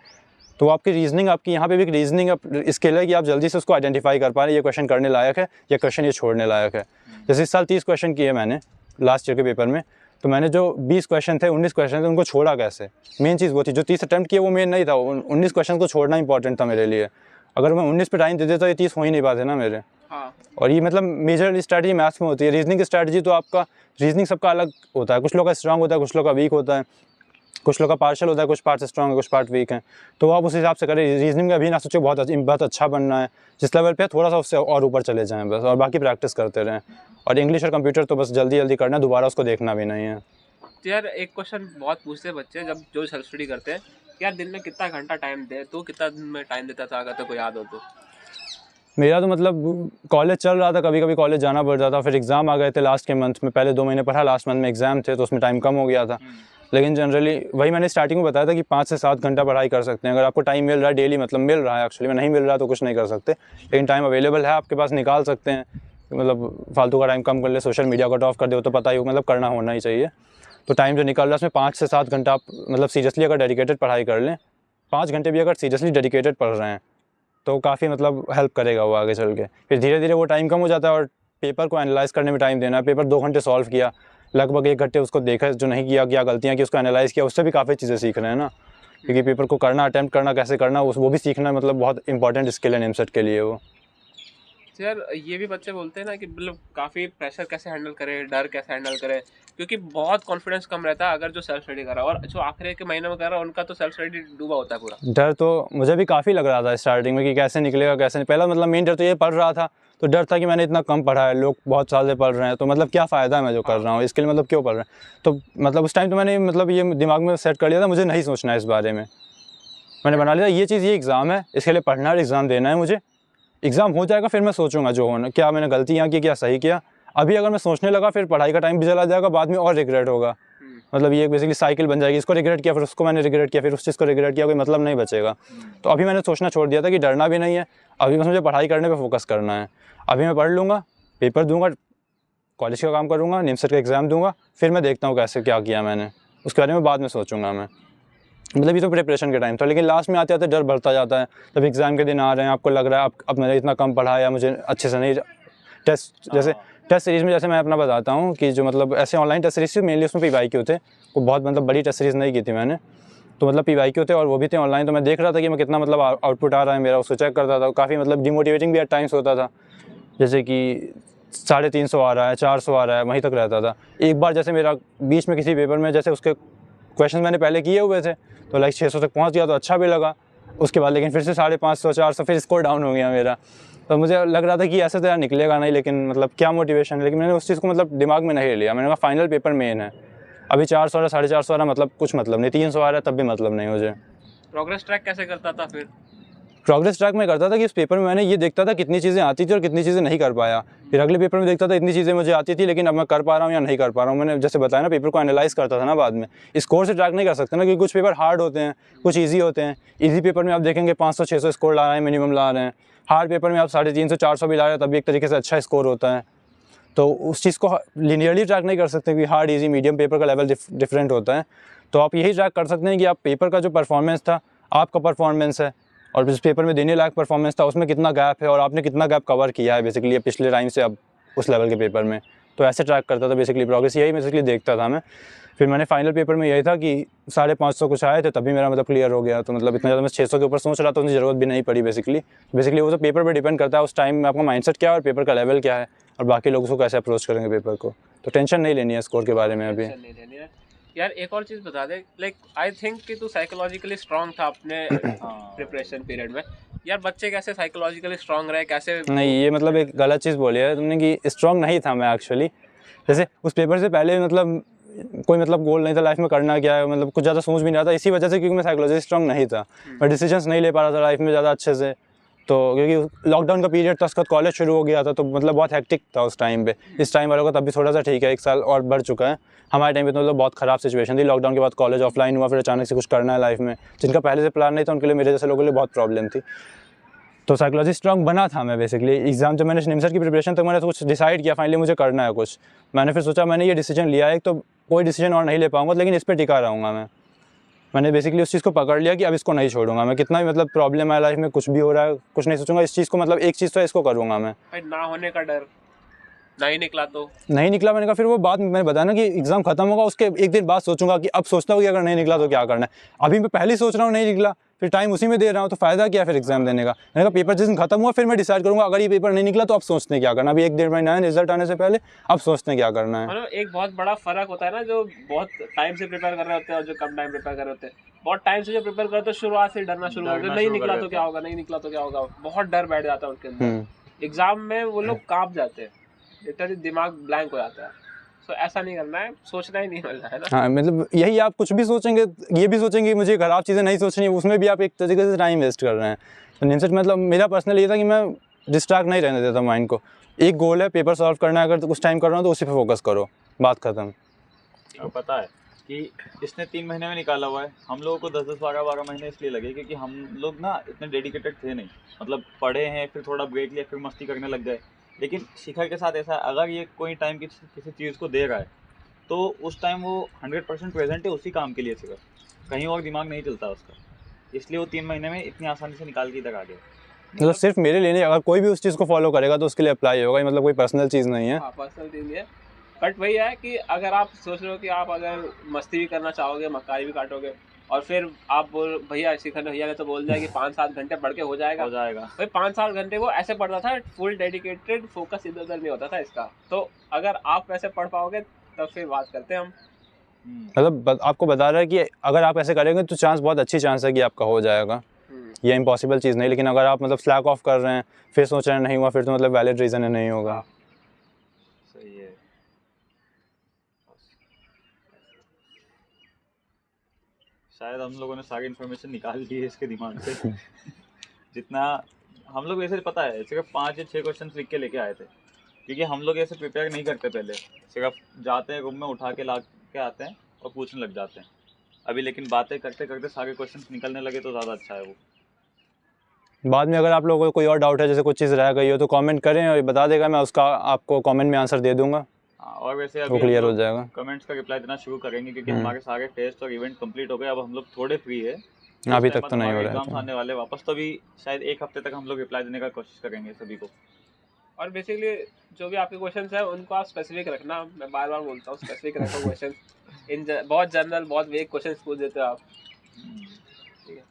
तो आपकी रीजनिंग, आपकी यहाँ पे भी रीजनिंग स्किल है कि आप जल्दी से उसको आइडेंटिफाई कर पा रहे हैं, ये क्वेश्चन करने लायक है या क्वेश्चन ये छोड़ने लायक है। जैसे इस साल 30 क्वेश्चन किए मैंने लास्ट ईयर के पेपर में, तो मैंने जो 20 क्वेश्चन थे, 19 क्वेश्चन थे, उनको छोड़ा कैसे, मेन चीज़ वो थी। जो 30 अटैम्प्ट किए वो मेन नहीं था, 19 क्वेश्चन को छोड़ना इंपॉर्टेंट था मेरे लिए। अगर मैं 19 पे टाइम दे देता तो ये 30 हो ही नहीं पाते ना मेरे। और ये मतलब मेजर स्ट्रैटेजी मैथ्स में होती है। रीजनिंग की स्ट्रैटेजी तो आपका, रीजनिंग सबका अलग होता है, कुछ लोग का स्ट्रांग होता है, कुछ लोग का वीक होता है, कुछ लोग का पार्शल होता है, कुछ पार्ट स्ट्रॉन्ग है, कुछ पार्ट वीक है, तो आप उस हिसाब से करें। रीजनिंग में अभी ना सोचो बहुत अच्छा बनना है, जिस लेवल पे थोड़ा सा उससे और ऊपर चले जाएं बस, और बाकी प्रैक्टिस करते रहें। और इंग्लिश और कंप्यूटर तो बस जल्दी जल्दी करना है, दोबारा उसको देखना भी नहीं है। यार एक क्वेश्चन बहुत पूछते हैं बच्चे जब जो सेल्फ स्टडी करते हैं, यार दिन में कितना घंटा टाइम दे, तो कितना दिन में टाइम देता था, अगर तो कोई याद हो तो। मेरा तो मतलब कॉलेज चल रहा था, कभी कभी कॉलेज जाना पड़ता था, फिर एग्ज़ाम आ गए थे लास्ट के मंथ में, पहले 2 महीने पढ़ा, लास्ट मंथ में एग्ज़ाम थे तो उसमें टाइम कम हो गया था। लेकिन जनरली वही मैंने स्टार्टिंग में बताया था कि 5 से 7 घंटा पढ़ाई कर सकते हैं। अगर आपको टाइम मिल रहा है डेली, मतलब मिल रहा है, एक्चुअली में नहीं मिल रहा है तो कुछ नहीं कर सकते, लेकिन टाइम अवेलेबल है आपके पास, निकाल सकते हैं। मतलब फालतू का टाइम कम कर ले, सोशल मीडिया कट ऑफ कर दे, तो पता ही हो, मतलब करना होना ही चाहिए। तो टाइम जो निकल रहा है उसमें 5 से 7 घंटा आप मतलब सीरियसली अगर डेडिकेटेड पढ़ाई कर लें, 5 घंटे भी अगर सीरियसली डेडिकेटेड पढ़ रहे हैं तो काफ़ी मतलब हेल्प करेगा वो आगे चल के। फिर धीरे धीरे वो टाइम कम हो जाता है, और पेपर को एनालाइज़ करने में टाइम देना है। पेपर 2 घंटे सॉल्व किया, लगभग 1 घंटे उसको देखा, जो नहीं किया, क्या गलतियाँ की उसको एनालाइज़ किया, उससे भी काफ़ी चीज़ें सीख रहे हैं ना, क्योंकि पेपर को करना, अटैम्प्ट करना कैसे करना, वो भी सीखना, मतलब बहुत इंपॉर्टेंट स्किल है निमसेट के लिए वो। यार ये भी बच्चे बोलते हैं ना कि मतलब काफ़ी प्रेशर कैसे हैंडल करें, डर कैसे हैंडल करें, क्योंकि बहुत कॉन्फिडेंस कम रहता है अगर जो सेल्फ स्टडी कर रहा है, और जो आखिरी के महीने में कर रहा है उनका तो सेल्फ स्टडी डूबा होता है पूरा। डर तो मुझे भी काफ़ी लग रहा था स्टार्टिंग में कि कैसे निकलेगा कैसे नहीं। पहला मतलब मेन डर तो ये पढ़ रहा था, तो डर था कि मैंने इतना कम पढ़ा है, लोग बहुत साल से पढ़ रहे हैं, तो मतलब क्या फ़ायदा है मैं जो कर रहा हूँ, इसके लिए मतलब क्यों पढ़ रहे हैं। तो मतलब उस टाइम तो मैंने मतलब ये दिमाग में सेट कर लिया था, मुझे नहीं सोचना है इस बारे में। मैंने बना लिया ये चीज़, ये एग्ज़ाम है, इसके लिए पढ़ना है, एग्ज़ाम देना है मुझे, एग्ज़ाम हो जाएगा फिर मैं सोचूंगा जो होना, क्या मैंने गलतियाँ की, क्या सही किया। अभी अगर मैं सोचने लगा फिर पढ़ाई का टाइम भी चला जाएगा, बाद में और रिग्रेट होगा। मतलब ये बेसिकली साइकिल बन जाएगी, इसको रिग्रेट किया, फिर उसको मैंने रिग्रेट किया, फिर उस चीज़ को रिग्रेट किया, कोई मतलब नहीं बचेगा। तो अभी मैंने सोचना छोड़ दिया था कि डरना भी नहीं है, अभी बस मुझे पढ़ाई करने पर फोकस करना है। अभी मैं पढ़ लूँगा, पेपर दूंगा, कॉलेज का काम करूँगा, निमसेट का एग्ज़ाम दूंगा, फिर मैं देखता हूँ कैसे क्या किया मैंने, उसके बारे में बाद में सोचूंगा मैं। मतलब ये तो प्रिपरेशन के टाइम था, लेकिन लास्ट में आते आते डर बढ़ता जाता है। जब एग्ज़ाम के दिन आ रहे हैं, आपको लग रहा है अब मैंने इतना कम पढ़ा या मुझे अच्छे से नहीं, टेस्ट जैसे टेस्ट सीरीज़ में, जैसे मैं अपना बताता हूँ कि जो मतलब ऐसे ऑनलाइन टेस्ट सीरीज़ थी, मेनली उसमें PYQ थे, वो बहुत मतलब बड़ी टेस्ट सीरीज़ नहीं की थी मैंने। तो मतलब PYQ थे और वो भी थे ऑनलाइन, तो मैं देख रहा था कि मैं कितना मतलब आउटपुट आ रहा है मेरा, उसको चेक करता था। काफ़ी मतलब डिमोटिवेटिंग भी एट टाइम्स होता था, जैसे कि 350 आ रहा है, 400 आ रहा है, वहीं तक रहता था। एक बार जैसे मेरा बीच में किसी पेपर में, जैसे उसके क्वेश्चन मैंने पहले किए हुए थे तो लाइक 600 तक पहुंच गया तो अच्छा भी लगा। उसके बाद लेकिन फिर से 550 400 फिर स्कोर डाउन हो गया मेरा। तो मुझे लग रहा था कि ऐसे तो यार निकलेगा नहीं, लेकिन मतलब क्या मोटिवेशन, लेकिन मैंने उस चीज़ को मतलब दिमाग में नहीं लिया। मैंने कहा फाइनल पेपर मेन है, अभी 400 आ रहा 450 आ रहा मतलब कुछ मतलब नहीं, 300 आ रहा है तब भी मतलब नहीं मुझे। प्रोग्रेस ट्रैक कैसे करता था फिर? प्रोग्रेस ट्रैक में करता था कि इस पेपर में मैंने ये देखता था कितनी चीज़ें आती थी और कितनी चीज़ें नहीं कर पाया। फिर अगले पेपर में देखता था इतनी चीज़ें मुझे आती थी लेकिन अब मैं कर पा रहा हूँ या नहीं कर पा रहा हूँ। मैंने जैसे बताया ना, पेपर को एनालाइज करता था ना बाद में। स्कोर से ट्रैक नहीं कर सकते ना, क्योंकि कुछ पेपर हार्ड होते हैं, कुछ ईजी होते हैं। ईजी पेपर में आप देखेंगे 500-600 स्कोर ला रहे हैं, मिनिमम ला रहे हैं। हार्ड पेपर में आप 350-400 भी ला रहे हैं तब भी एक तरीके से अच्छा स्कोर होता है। तो उस चीज़ को लिनियरली ट्रैक नहीं कर सकते कि हार्ड ईजी मीडियम पेपर का लेवल डिफरेंट होता है। तो आप यही ट्रैक कर सकते हैं कि आप पेपर का जो परफॉर्मेंस था, आपका परफॉर्मेंस है, और जिस पेपर में देने लायक परफॉर्मेंस था उसमें कितना गैप है और आपने कितना गैप कवर किया है बेसिकली पिछले टाइम से अब उस लेवल के पेपर में। तो ऐसे ट्रैक करता था बेसिकली प्रोग्रेस, यही बेसिकली देखता था मैं। फिर मैंने फाइनल पेपर में यही था कि 550 कुछ आए थे तभी मेरा मतलब क्लियर हो गया। तो मतलब इतना ज़्यादा मैं 600 के ऊपर सोच रहा था, उतनी ज़रूरत भी नहीं पड़ी बेसिकली वो तो पेपर पर डिपेंड करता है उस टाइम में आपका माइंडसेट क्या है और पेपर का लेवल क्या है और बाकी लोग उसको कैसे अप्रोच करेंगे पेपर को। तो टेंशन नहीं लेनी है स्कोर के बारे में अभी। यार एक और चीज़ बता दे, लाइक आई थिंक कि तू साइकोलॉजिकली स्ट्रांग था अपने प्रिपरेशन पीरियड में। यार बच्चे कैसे साइकोलॉजिकली स्ट्रांग रहे, कैसे? नहीं, ये मतलब एक गलत चीज़ बोली है तुमने कि स्ट्रांग नहीं था मैं एक्चुअली। जैसे उस पेपर से पहले मतलब कोई मतलब गोल नहीं था लाइफ में करना क्या है, मतलब कुछ ज़्यादा सोच भी नहीं रहा था इसी वजह से, क्योंकि मैं साइकोलॉजी स्ट्रांग नहीं था। मैं डिसीजंस नहीं ले पा रहा था लाइफ में ज़्यादा अच्छे से। तो क्योंकि लॉकडाउन का पीरियड था, उसके बाद कॉलेज शुरू हो गया था, तो मतलब बहुत हेक्टिक था उस टाइम पे। इस टाइम वालों का तब भी थोड़ा सा ठीक है, 1 साल और बढ़ चुका है। हमारे टाइम पे तो मतलब बहुत ख़राब सिचुएशन थी। लॉकडाउन के बाद कॉलेज ऑफलाइन हुआ, फिर अचानक से कुछ करना है लाइफ में, जिनका पहले से प्लान नहीं था उनके लिए, मेरे जैसे लोगों के लिए बहुत प्रॉब्लम थी। तो साइकोलॉजी स्ट्रांग बना था मैं बेसिकली। एग्जाम जब मैंने निमसर की प्रिपरेशन तक मैंने तो कुछ डिसाइड किया, फाइनली मुझे करना है कुछ। मैंने फिर सोचा मैंने ये डिसीजन लिया है, तो कोई डिसीजन और नहीं ले पाऊंगा, लेकिन इस पर टिका रहूँगा मैंने बेसिकली उस चीज़ को पकड़ लिया कि अब इसको नहीं छोड़ूंगा मैं। कितना भी मतलब प्रॉब्लम है लाइफ में, कुछ भी हो रहा है, कुछ नहीं सोचूंगा इस चीज़ को, मतलब एक चीज़ तो इसको करूँगा मैं। भाई ना होने का डर, नहीं निकला तो नहीं निकला, मैंने कहा फिर वो बात मैंने बताया ना कि एग्जाम खत्म होगा उसके एक दिन बाद सोचूंगा कि अब सोचता हूँ कि अगर नहीं निकला तो क्या करना है। अभी मैं पहले ही सोच रहा हूँ नहीं निकला, फिर टाइम उसी में दे रहा हूँ, तो फायदा क्या है फिर एग्जाम देने का। मैंने कहा पेपर जिस दिन खत्म हुआ फिर मैं डिसाइड करूँगा, अगर ये पेपर नहीं निकला तो अब सोचते हैं क्या करना। अभी 1-1.5 महीना है रिजल्ट आने से पहले, अब सोचते हैं क्या करना है। मतलब एक बहुत बड़ा फर्क होता है ना, जो बहुत टाइम से प्रिपेयर कर रहे होते हैं और जो कम टाइम प्रिपेयर कर रहे होते हैं। बहुत टाइम से जो प्रिपेयर करते हैं शुरुआत से डरना शुरू होता है, नहीं निकला तो क्या होगा, नहीं निकला तो क्या होगा, बहुत डर बैठ जाता है उनके अंदर। एग्जाम में वो लोग कांप जाते हैं, लिटरली दिमाग ब्लैंक हो जाता है। तो ऐसा नहीं करना है, सोचना ही नहीं मिलना है ना। हाँ, मतलब यही, आप कुछ भी सोचेंगे, ये भी सोचेंगे मुझे खराब चीज़ें नहीं सोचनी है, उसमें भी आप एक तरीके से टाइम वेस्ट कर रहे हैं। तो निमसर मतलब मेरा पर्सनल ये था कि मैं डिस्ट्रैक्ट नहीं रहने देता माइंड को। एक गोल है, पेपर सॉल्व करना है, अगर कुछ टाइम कर रहा हूँ तो उसी पे फोकस करो, बात खत्म। अब पता है कि इसने 3 महीने में निकाला हुआ है, हम लोगों को 10-10 12-12 महीने इसलिए लगे क्योंकि हम लोग ना इतने डेडिकेटेड थे नहीं। मतलब पढ़े हैं, फिर थोड़ा ब्रेक लिया, फिर मस्ती करने लग गए। लेकिन शिखर के साथ ऐसा है, अगर ये कोई टाइम किसी चीज़ को दे रहा है तो उस टाइम वो 100% प्रेजेंट है उसी काम के लिए शिखर, कहीं और दिमाग नहीं चलता उसका। इसलिए वो 3 महीने में इतनी आसानी से निकाल के इधर आ गया। मतलब सिर्फ मेरे लिए नहीं, अगर कोई भी उस चीज़ को फॉलो करेगा तो उसके लिए अप्लाई होगा, मतलब कोई पर्सनल चीज़ नहीं है। हाँ, पर्सनल चीज़ है। बट वही है कि अगर आप सोच रहे हो कि आप अगर मस्ती भी करना चाहोगे, मक्कारी भी काटोगे, और फिर आप बोल भैया शिखर भैया ने तो बोल दिया कि 5-7 घंटे पढ़ के हो जाएगा। भाई 5-7 घंटे वो ऐसे पढ़ता था, फुल डेडिकेटेड, फोकस इधर उधर नहीं होता था इसका। तो अगर आप वैसे पढ़ पाओगे तब फिर बात करते हैं हम। मतलब आपको बता रहा है कि अगर आप ऐसे करेंगे तो चांस, बहुत अच्छी चांस है कि आपका हो जाएगा। ये इम्पॉसिबल चीज़ नहीं, लेकिन अगर आप मतलब स्लैक ऑफ कर रहे हैं, फिर सोच रहे हैं नहीं हुआ, फिर तो मतलब वैलिड रीज़न है नहीं होगा। सही है। शायद हम लोगों ने सारी इन्फॉर्मेशन निकाल ली है इसके दिमाग से। जितना हम लोग वैसे पता है, सिर्फ 5 या 6 क्वेश्चन लिख के लेके आए थे, क्योंकि हम लोग ऐसे प्रिपेयर नहीं करते पहले, सिर्फ जाते हैं रूम में उठा के ला के आते हैं और पूछने लग जाते हैं। अभी लेकिन बातें करते करते सारे क्वेश्चन निकलने लगे तो ज़्यादा अच्छा है वो। बाद में अगर आप लोगों को कोई और डाउट है, जैसे कुछ चीज़ रह गई हो, तो कमेंट करें और बता देगा, मैं उसका आपको कमेंट में आंसर दे दूंगा। हाँ, और वैसे वो क्लियर हो जाएगा। कमेंट्स का रिप्लाई देना शुरू करेंगे क्योंकि हमारे सारे टेस्ट और इवेंट कंप्लीट हो गए। अब हम लोग थोड़े फ्री है, अभी तक तो नहीं हो रहा है। एग्जाम्स आने वाले वापस, तो अभी शायद 1 हफ्ते तक हम लोग रिप्लाई देने का कोशिश करेंगे सभी को। और बेसिकली जो भी आपके क्वेश्चंस हैं उनको आप स्पेसिफिक रखना, मैं बार बार बोलता हूँ स्पेसिफिक रखो क्वेश्चन। बहुत जनरल, बहुत वेग क्वेश्चन पूछ देते हो आप। ठीक है।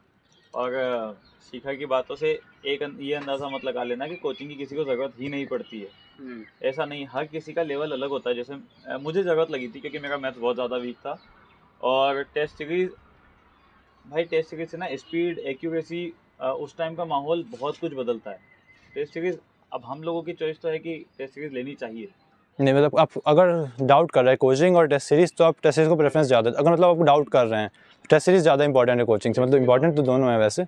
और शिखर की बातों से एक ये अंदाज़ा मत लगा लेना कि कोचिंग की किसी को ज़रूरत ही नहीं पड़ती है। ऐसा नहीं, हर किसी का लेवल अलग होता है। जैसे मुझे ज़रूरत लगी थी क्योंकि मेरा मैथ्स बहुत ज़्यादा वीक था, और टेस्ट सीरीज़, भाई टेस्ट सीरीज़ से ना स्पीड, एक्यूरेसी, उस टाइम का माहौल बहुत कुछ बदलता है। टेस्ट सीरीज़, अब हम लोगों की चॉइस तो है कि टेस्ट सीरीज़ लेनी चाहिए। नहीं मतलब आप अगर डाउट कर रहे हैं कोचिंग और टेस्ट सीरीज़, तो आप टेस्ट सीरीज़ को प्रेफरेंस ज़्यादा, अगर मतलब आप डाउट कर रहे हैं टेस्ट सीरीज़ ज़्यादा इंपॉर्टेंट है कोचिंग से, मतलब इंपॉर्टेंट तो दोनों है वैसे।